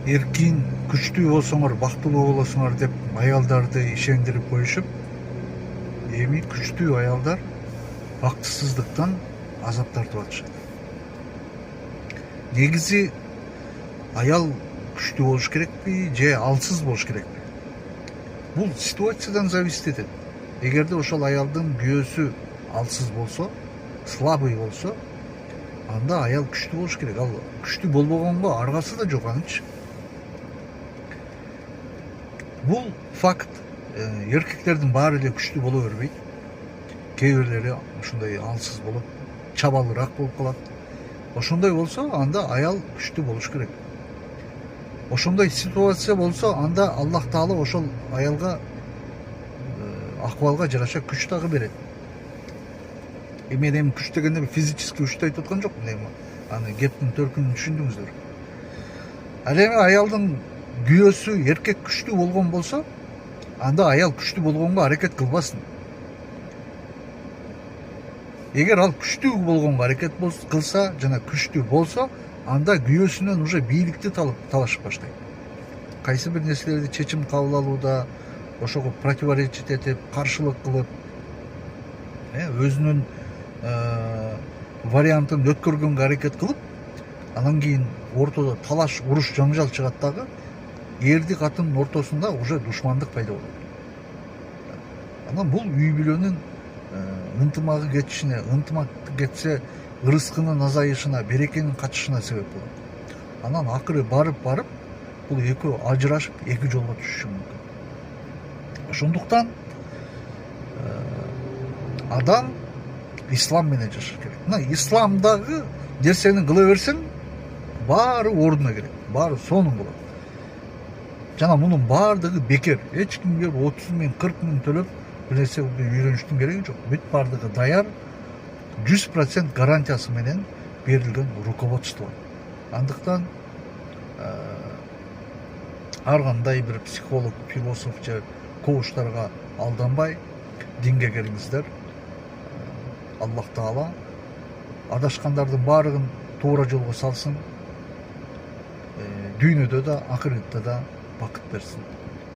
эркин күчтүү болсоңор бактылуу болосуңар деп аялдарды ишендирип коюшуп, эми күчтүү аялдар бактысыздыктан азап тартып атышат. Негизи аял күчтүү болуш керекпи же алсыз болуш керекпи? Бул ситуациядан зависит этет. Эгерде ошол аялдын күйөөсү алсыз болсо, слабый болсо, анда аял күчтүү болуш керек. Ал күчтүү болбогонго аргасы да жок анычы. Бул факт. Эркектердин баары эле күчтүү боло бербейт. Кээ бирлери ушундай алсыз болуп, чабалыраак болуп калат. Ошондой болсо, анда аял күчтүү болуш керек. Ошондой ситуация болсо, анда Аллах Таала ошол аялга акыбалга жараша күч дагы берет. Мен эми күч дегенде физический күчтү айтып аткан жокмун, эми аны кептин төркүнүн түшүндүңүздөр. Ал эми аялдын күйөөсү эркек күчтүү болгон болсо, анда аял күчтүү болгонго аракет кылбасын. Эгер ал күчтүү болгонго аракет кылса жана күчтүү болсо, анда күйөөсүнөн уже бийликти талашып баштайт. Кайсы бир нерселерди чечим кабыл алууда ошого противоречить этип, каршылык кылып, өзүнүн вариантын өткөргөнгө аракет кылып, анан кийин ортодо талаш, уруш, жаңжал чыгат дагы, эрди катындын ортосунда уже душмандык пайда болот. Анан бул үй бүлөнүн ынтымагы кетишине, ынтымак кетсе ырыскынын азайышына, берекенин качышына себеп болот. Анан акыры барып бул экөө ажырашып, эки жолго түшүшү мүмкүн. Ошондуктан адам ислам менен жашаш керек. Мына исламдагы нерсени кыла берсең, баары ордуна келет, баары сонун болот. Жана мунун баардыгы бекер. Эч кимге 30 миң, 40 миң төлөп бир нерсе үйрөнүштүн кереги жок. Бүт баардыгы даяр, 100% гарантиясы менен берилген руководство. Андыктан ар кандай бир психолог, философ же коучтарга алданбай динге келиңиздер. Аллах Таала адашкандардын баарыгын туура жолго салсын. Дүйнөдө да, акыретте да бакыт берсин.